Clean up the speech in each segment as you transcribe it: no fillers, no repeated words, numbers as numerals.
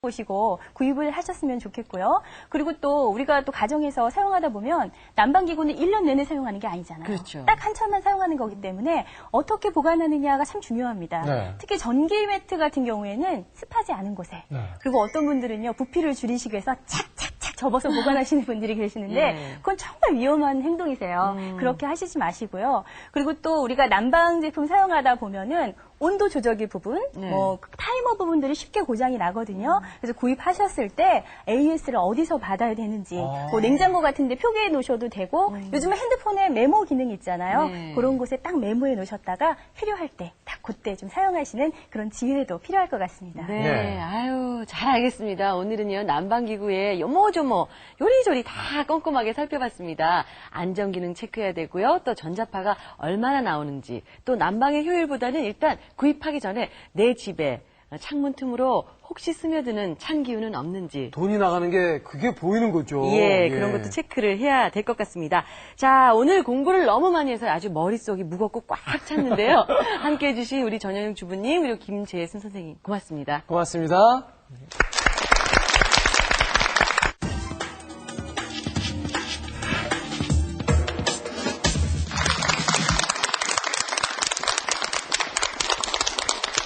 보시고 구입을 하셨으면 좋겠고요. 그리고 또 우리가 또 가정에서 사용하다 보면 난방기구는 1년 내내 사용하는 게 아니잖아요. 그렇죠. 딱 한 차만 사용하는 거기 때문에 어떻게 보관하느냐가 참 중요합니다. 네. 특히 전기 매트 같은 경우에는 습하지 않은 곳에 네. 그리고 어떤 분들은요 부피를 줄이시기 위해서 착착착 접어서 보관하시는 분들이 계시는데 네. 그건 정말 위험한 행동이세요. 그렇게 하시지 마시고요. 그리고 또 우리가 난방 제품 사용하다 보면은 온도 조절기 부분, 네. 뭐 타이머 부분들이 쉽게 고장이 나거든요. 그래서 구입하셨을 때 AS를 어디서 받아야 되는지, 뭐 냉장고 같은데 표기해 놓으셔도 되고, 요즘은 핸드폰에 메모 기능이 있잖아요. 네. 그런 곳에 딱 메모해 놓으셨다가 필요할 때, 딱 그때 좀 사용하시는 그런 지혜도 필요할 것 같습니다. 네, 네. 아유, 잘 알겠습니다. 오늘은요, 난방기구에 요모조모, 요리조리 다 꼼꼼하게 살펴봤습니다. 안전기능 체크해야 되고요. 또 전자파가 얼마나 나오는지, 또 난방의 효율보다는 일단 구입하기 전에 내 집에 창문 틈으로 혹시 스며드는 찬 기운은 없는지. 돈이 나가는 게 그게 보이는 거죠. 예, 그런 것도 체크를 해야 될 것 같습니다. 자, 오늘 공부를 너무 많이 해서 아주 머릿속이 무겁고 꽉 찼는데요. 함께 해주신 우리 전현영 주부님, 그리고 김재순 선생님, 고맙습니다. 고맙습니다.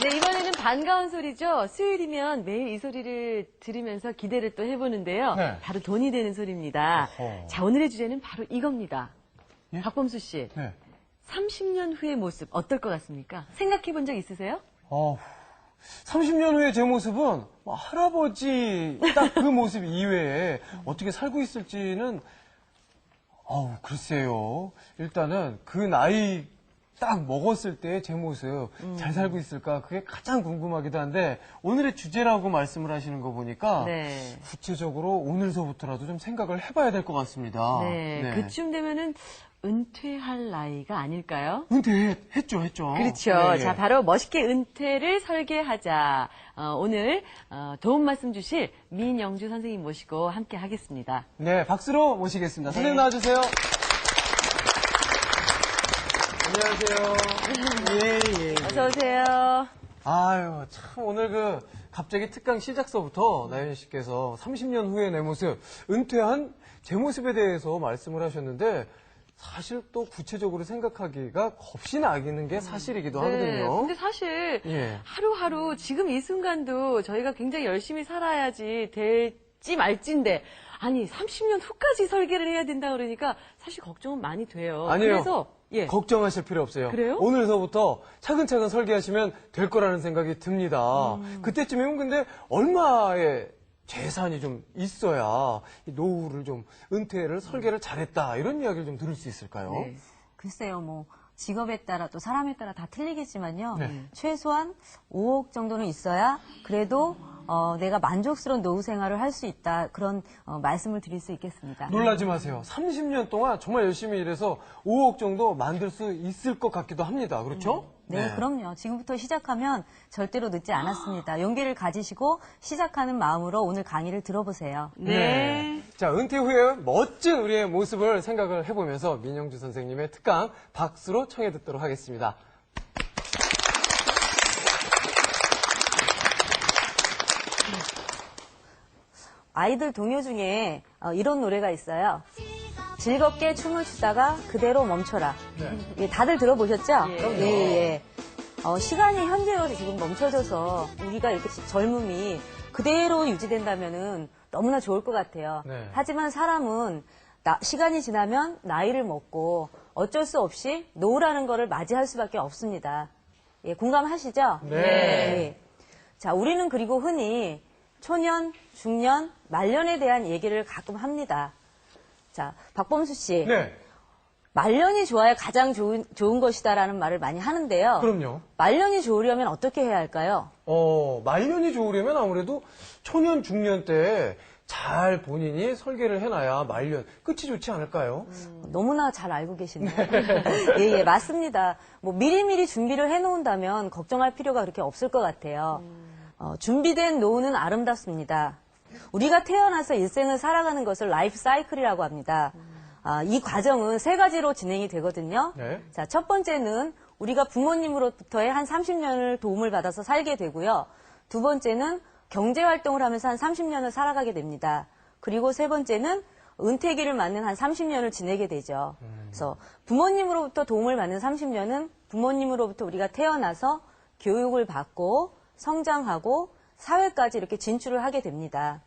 네, 이번에는 반가운 소리죠. 수요일이면 매일 이 소리를 들으면서 기대를 또 해보는데요. 네. 바로 돈이 되는 소리입니다. 어허. 자, 오늘의 주제는 바로 이겁니다. 예? 박범수 씨, 네. 30년 후의 모습 어떨 것 같습니까? 생각해 본 적 있으세요? 30년 후에 제 모습은 뭐 할아버지 딱 그 모습 이외에 어떻게 살고 있을지는 글쎄요. 일단은 그 나이 딱 먹었을 때 제 모습 잘 살고 있을까 그게 가장 궁금하기도 한데 오늘의 주제라고 말씀을 하시는 거 보니까 네. 구체적으로 오늘서부터라도 좀 생각을 해봐야 될 것 같습니다. 네, 그쯤 되면은 은퇴할 나이가 아닐까요? 은퇴했죠. 그렇죠. 네. 자, 바로 멋있게 은퇴를 설계하자. 오늘 도움 말씀 주실 민영주 선생님 모시고 함께 하겠습니다. 네, 박수로 모시겠습니다. 선생님 네. 나와주세요. 안녕하세요. 예. 어서 오세요. 아유, 참, 오늘 갑자기 특강 시작서부터 나연 씨께서 30년 후의 내 모습, 은퇴한 제 모습에 대해서 말씀을 하셨는데, 사실 또 구체적으로 생각하기가 겁이 나기는 게 사실이기도 네, 하거든요. 근데 사실 예. 하루하루 지금 이 순간도 저희가 굉장히 열심히 살아야지 될지 말지인데 아니 30년 후까지 설계를 해야 된다 그러니까 사실 걱정은 많이 돼요. 아니에요. 그래서 예. 걱정하실 필요 없어요. 그래요? 오늘서부터 차근차근 설계하시면 될 거라는 생각이 듭니다. 그때쯤이면 근데 얼마의 재산이 좀 있어야 이 노후를 좀 은퇴를 설계를 잘했다 이런 이야기를 좀 들을 수 있을까요? 네. 글쎄요, 뭐 직업에 따라 또 사람에 따라 다 틀리겠지만요. 네. 최소한 5억 정도는 있어야 그래도 내가 만족스러운 노후 생활을 할 수 있다. 그런 말씀을 드릴 수 있겠습니다. 놀라지 마세요. 30년 동안 정말 열심히 일해서 5억 정도 만들 수 있을 것 같기도 합니다. 그렇죠? 네, 그럼요. 지금부터 시작하면 절대로 늦지 않았습니다. 용기를 가지시고 시작하는 마음으로 오늘 강의를 들어보세요. 네. 자, 은퇴 후에 멋진 우리의 모습을 생각을 해보면서 민영주 선생님의 특강 박수로 청해 듣도록 하겠습니다. 아이들 동요 중에 이런 노래가 있어요. 즐겁게 춤을 추다가 그대로 멈춰라. 예, 다들 들어보셨죠? 예. 시간이 현재로 지금 멈춰져서 우리가 이렇게 젊음이 그대로 유지된다면은 너무나 좋을 것 같아요. 네. 하지만 사람은 시간이 지나면 나이를 먹고 어쩔 수 없이 노후라는 거를 맞이할 수밖에 없습니다. 예, 공감하시죠? 네. 예. 자, 우리는 그리고 흔히 초년, 중년, 말년에 대한 얘기를 가끔 합니다. 자, 박범수 씨. 네. 말년이 좋아야 가장 좋은 것이다라는 말을 많이 하는데요. 그럼요. 말년이 좋으려면 어떻게 해야 할까요? 말년이 좋으려면 아무래도 초년, 중년 때 잘 본인이 설계를 해놔야 말년 끝이 좋지 않을까요? 너무나 잘 알고 계시네요. 예, 맞습니다. 뭐 미리미리 준비를 해놓은다면 걱정할 필요가 그렇게 없을 것 같아요. 준비된 노후는 아름답습니다. 우리가 태어나서 일생을 살아가는 것을 라이프 사이클이라고 합니다. 이 과정은 세 가지로 진행이 되거든요. 네. 자, 첫 번째는 우리가 부모님으로부터의 한 30년을 도움을 받아서 살게 되고요. 두 번째는 경제 활동을 하면서 한 30년을 살아가게 됩니다. 그리고 세 번째는 은퇴기를 맞는 한 30년을 지내게 되죠. 그래서 부모님으로부터 도움을 받는 30년은 부모님으로부터 우리가 태어나서 교육을 받고 성장하고 사회까지 이렇게 진출을 하게 됩니다.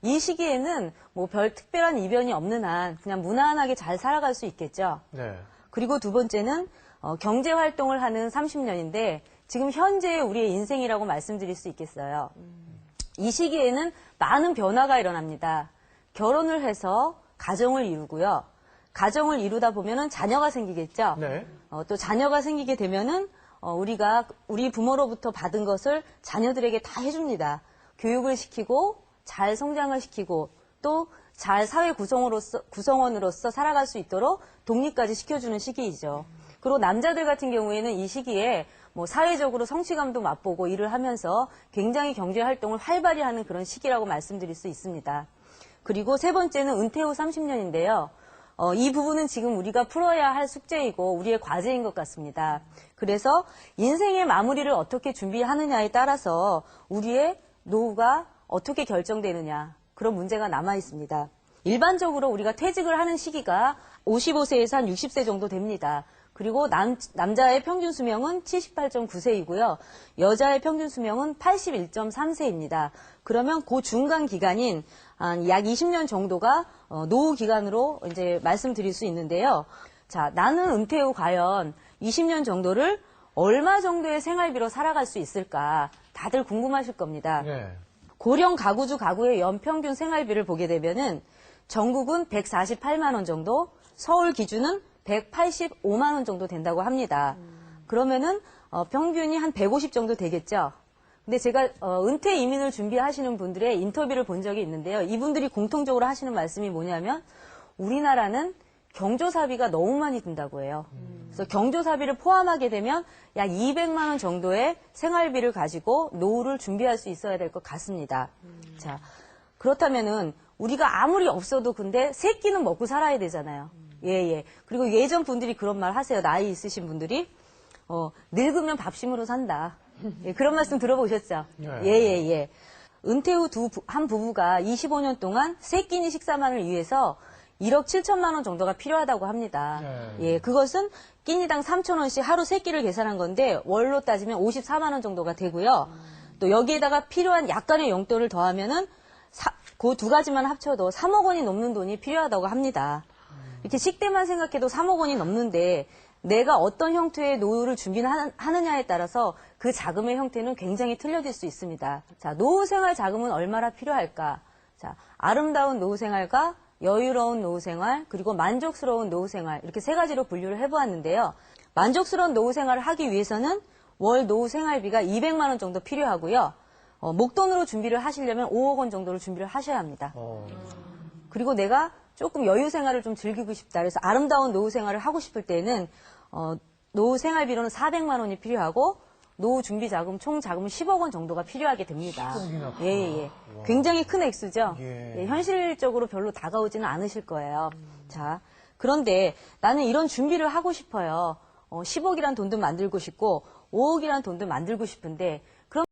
이 시기에는 뭐 별 특별한 이변이 없는 한 그냥 무난하게 잘 살아갈 수 있겠죠. 네. 그리고 두 번째는 경제 활동을 하는 30년인데 지금 현재의 우리의 인생이라고 말씀드릴 수 있겠어요. 이 시기에는 많은 변화가 일어납니다. 결혼을 해서 가정을 이루고요. 가정을 이루다 보면은 자녀가 생기겠죠. 네. 또 자녀가 생기게 되면은 우리가 우리 부모로부터 받은 것을 자녀들에게 다 해줍니다. 교육을 시키고 잘 성장을 시키고 또 잘 사회 구성원으로서 살아갈 수 있도록 독립까지 시켜주는 시기이죠. 그리고 남자들 같은 경우에는 이 시기에 뭐 사회적으로 성취감도 맛보고 일을 하면서 굉장히 경제 활동을 활발히 하는 그런 시기라고 말씀드릴 수 있습니다. 그리고 세 번째는 은퇴 후 30년인데요. 이 부분은 지금 우리가 풀어야 할 숙제이고 우리의 과제인 것 같습니다. 그래서 인생의 마무리를 어떻게 준비하느냐에 따라서 우리의 노후가 어떻게 결정되느냐 그런 문제가 남아 있습니다. 일반적으로 우리가 퇴직을 하는 시기가 55세에서 한 60세 정도 됩니다. 그리고 남자의 평균 수명은 78.9세이고요. 여자의 평균 수명은 81.3세입니다. 그러면 그 중간 기간인 약 20년 정도가 노후 기간으로 이제 말씀드릴 수 있는데요. 자, 나는 은퇴 후 과연 20년 정도를 얼마 정도의 생활비로 살아갈 수 있을까? 다들 궁금하실 겁니다. 네. 고령 가구주 가구의 연평균 생활비를 보게 되면은 전국은 148만 원 정도, 서울 기준은 185만 원 정도 된다고 합니다. 그러면은 평균이 한 150 정도 되겠죠. 근데 제가 은퇴 이민을 준비하시는 분들의 인터뷰를 본 적이 있는데요. 이분들이 공통적으로 하시는 말씀이 뭐냐면 우리나라는 경조사비가 너무 많이 든다고 해요. 그래서 경조사비를 포함하게 되면 약 200만 원 정도의 생활비를 가지고 노후를 준비할 수 있어야 될 것 같습니다. 자, 그렇다면은 우리가 아무리 없어도 근데 세 끼는 먹고 살아야 되잖아요. 예. 그리고 예전 분들이 그런 말 하세요. 나이 있으신 분들이 늙으면 밥심으로 산다. 예, 그런 말씀 들어보셨죠? 네. 예. 은퇴 후 한 부부가 25년 동안 세 끼니 식사만을 위해서 1억 7천만 원 정도가 필요하다고 합니다. 네. 예, 그것은 끼니당 3,000원씩 하루 세 끼를 계산한 건데 월로 따지면 54만 원 정도가 되고요. 또 여기에다가 필요한 약간의 용돈을 더하면은 그 두 가지만 합쳐도 3억 원이 넘는 돈이 필요하다고 합니다. 이렇게 식대만 생각해도 3억 원이 넘는데 내가 어떤 형태의 노후를 준비하느냐에 따라서 그 자금의 형태는 굉장히 틀려질 수 있습니다. 자, 노후 생활 자금은 얼마나 필요할까? 자, 아름다운 노후 생활과 여유로운 노후 생활, 그리고 만족스러운 노후 생활 이렇게 세 가지로 분류를 해보았는데요. 만족스러운 노후 생활을 하기 위해서는 월 노후 생활비가 200만 원 정도 필요하고요. 목돈으로 준비를 하시려면 5억 원 정도를 준비를 하셔야 합니다. 그리고 내가 조금 여유 생활을 좀 즐기고 싶다. 그래서 아름다운 노후 생활을 하고 싶을 때는 노후 생활비로는 400만 원이 필요하고 노후 준비 자금 총 자금은 10억 원 정도가 필요하게 됩니다. 예. 굉장히 큰 액수죠. 예. 현실적으로 별로 다가오지는 않으실 거예요. 자, 그런데 나는 이런 준비를 하고 싶어요. 10억이란 돈도 만들고 싶고 5억이란 돈도 만들고 싶은데